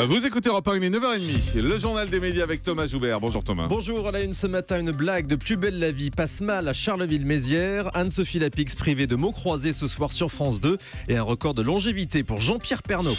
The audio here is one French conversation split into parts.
Vous écoutez Europe 1, il est 9h30. Le journal des médias avec Thomas Joubert. Bonjour Thomas. Bonjour, à la une ce matin, une blague de Plus belle la vie passe mal à Charleville-Mézières. Anne-Sophie Lapix privée de mots croisés ce soir sur France 2 et un record de longévité pour Jean-Pierre Pernaut.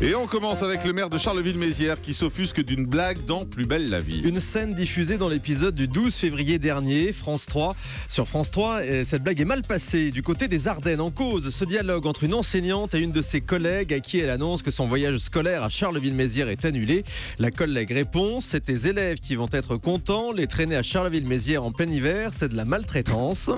Et on commence avec le maire de Charleville-Mézières qui s'offusque d'une blague dans Plus belle la vie. Une scène diffusée dans l'épisode du 12 février dernier, France 3. Sur France 3, cette blague est mal passée. Du côté des Ardennes, en cause ce dialogue entre une enseignante et une de ses collègues à qui elle annonce que son voyage scolaire à Charleville-Mézières est annulé. La collègue répond: c'est tes élèves qui vont être contents. Les traîner à Charleville-Mézières en plein hiver, c'est de la maltraitance.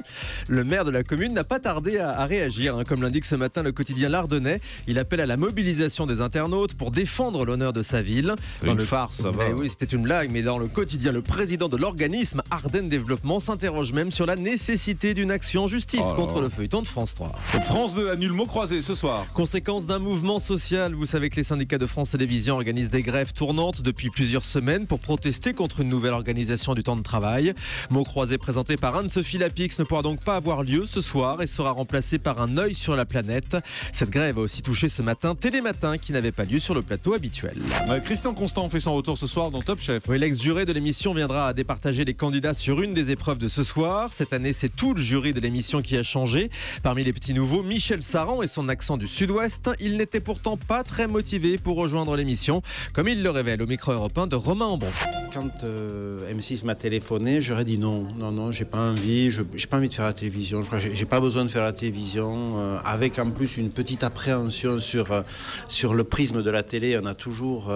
Le maire de la commune n'a pas tardé à réagir. Comme l'indique ce matin le quotidien L'Ardennais, il appelle à la mobilisation des internautes pour défendre l'honneur de sa ville. C'est une farce, ça va. Oui, c'était une blague, mais dans le quotidien, le président de l'organisme Ardennes Développement s'interroge même sur la nécessité d'une action en justice contre le feuilleton de France 3. France 2 annule mots croisés ce soir. Conséquence d'un mouvement social, vous savez que les syndicats de France Télévisions organisent des grèves tournantes depuis plusieurs semaines pour protester contre une nouvelle organisation du temps de travail. Mots croisés présenté par Anne-Sophie Lapix ne pourra donc pas avoir lieu ce soir et sera remplacé par un œil sur la planète. Cette grève a aussi touché ce matin Télématin qui n'avait pas lieu sur le plateau habituel. Christian Constant fait son retour ce soir dans Top Chef. Oui, l'ex-juré de l'émission viendra à départager les candidats sur une des épreuves de ce soir. Cette année, c'est tout le jury de l'émission qui a changé. Parmi les petits nouveaux, Michel Saran et son accent du sud-ouest. Il n'était pourtant pas très motivé pour rejoindre l'émission, comme il le révèle au micro européen de Romain Ambron. Quand M6 m'a téléphoné, j'aurais dit non, j'ai pas envie, j'ai pas envie de faire la télévision. Je crois que j'ai pas besoin de faire la télévision. Avec en plus une petite appréhension sur le prisme de la télé, on a toujours.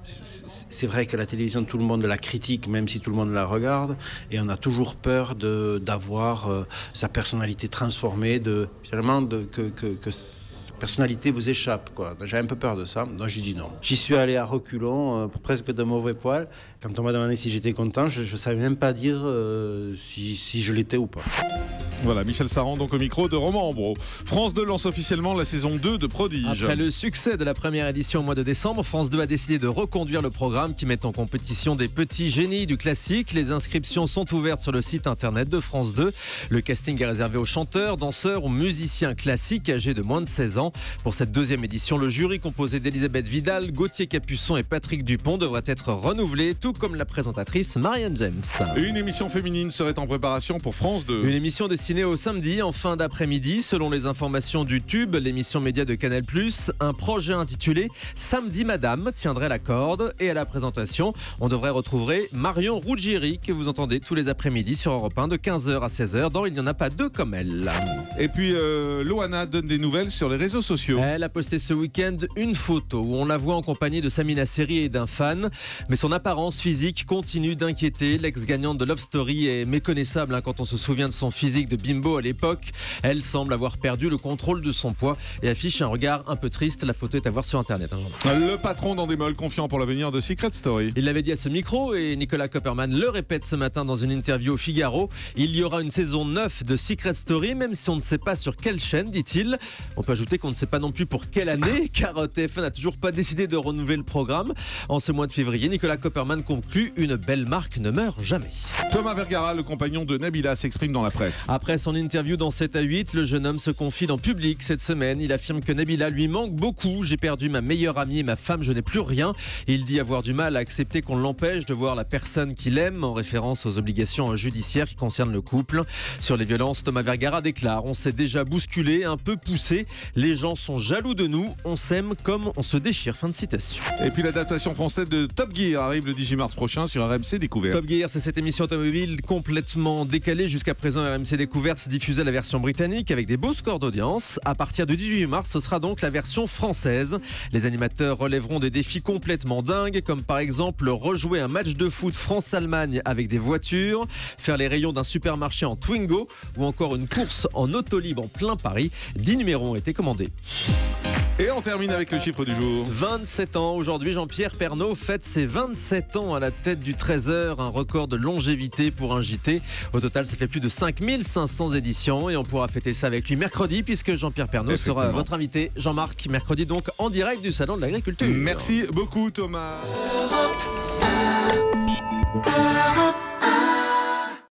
C'est vrai que la télévision, tout le monde la critique, même si tout le monde la regarde, et on a toujours peur d'avoir sa personnalité transformée, finalement que personnalité vous échappe, quoi. J'ai un peu peur de ça, donc j'ai dit non. J'y suis allé à reculons, presque de mauvais poil. Quand on m'a demandé si j'étais content, je ne savais même pas dire si je l'étais ou pas. Voilà, Michel Saran donc au micro de Romain Ambro. France 2 lance officiellement la saison 2 de Prodige. Après le succès de la première édition au mois de décembre, France 2 a décidé de reconduire le programme qui met en compétition des petits génies du classique. Les inscriptions sont ouvertes sur le site internet de France 2. Le casting est réservé aux chanteurs, danseurs ou musiciens classiques âgés de moins de 16 ans. Pour cette deuxième édition, le jury composé d'Elisabeth Vidal, Gauthier Capuçon et Patrick Dupont devrait être renouvelé, tout comme la présentatrice Marianne James. Une émission féminine serait en préparation pour France 2. Une émission destinée au samedi en fin d'après-midi, selon les informations du Tube, l'émission média de Canal+. Un projet intitulé Samedi Madame tiendrait la corde et à la présentation, on devrait retrouver Marion Ruggieri que vous entendez tous les après-midi sur Europe 1 de 15h à 16h dans Il n'y en a pas deux comme elle. Et puis Loana donne des nouvelles sur les réseaux sociaux. Elle a posté ce week-end une photo où on la voit en compagnie de Samina Seri et d'un fan, mais son apparence physique continue d'inquiéter. L'ex-gagnante de Love Story est méconnaissable quand on se souvient de son physique de bimbo à l'époque. Elle semble avoir perdu le contrôle de son poids et affiche un regard un peu triste. La photo est à voir sur internet. Le patron d'Endemol confiant pour l'avenir de Secret Story. Il l'avait dit à ce micro et Nicolas Copperman le répète ce matin dans une interview au Figaro. Il y aura une saison 9 de Secret Story, même si on ne sait pas sur quelle chaîne, dit-il. On peut ajouter qu'on ne sait pas non plus pour quelle année, car TF1 n'a toujours pas décidé de renouveler le programme. En ce mois de février, Nicolas Copperman conclut: une belle marque ne meurt jamais. Thomas Vergara, le compagnon de Nabila, s'exprime dans la presse. Après son interview dans 7 à 8, le jeune homme se confie dans Public cette semaine. Il affirme que Nabila lui manque beaucoup. J'ai perdu ma meilleure amie et ma femme, je n'ai plus rien. Il dit avoir du mal à accepter qu'on l'empêche de voir la personne qu'il aime, en référence aux obligations judiciaires qui concernent le couple. Sur les violences, Thomas Vergara déclare: on s'est déjà bousculé, un peu poussé. Les gens sont jaloux de nous, on s'aime comme on se déchire. Fin de citation. Et puis l'adaptation française de Top Gear arrive le 18 mars prochain sur RMC Découverte. Top Gear, c'est cette émission automobile complètement décalée. Jusqu'à présent, RMC Découverte diffusait la version britannique avec des beaux scores d'audience. À partir du 18 mars, ce sera donc la version française. Les animateurs relèveront des défis complètement dingues, comme par exemple rejouer un match de foot France-Allemagne avec des voitures, faire les rayons d'un supermarché en Twingo ou encore une course en auto libre en plein Paris. 10 numéros ont été commandés. Et on termine avec le chiffre du jour. 27 ans. Aujourd'hui, Jean-Pierre Pernaut fête ses 27 ans à la tête du 13h, un record de longévité pour un JT. Au total, ça fait plus de 5500 éditions et on pourra fêter ça avec lui mercredi puisque Jean-Pierre Pernaut sera votre invité, Jean-Marc, mercredi donc en direct du Salon de l'Agriculture. Merci beaucoup Thomas. Europe.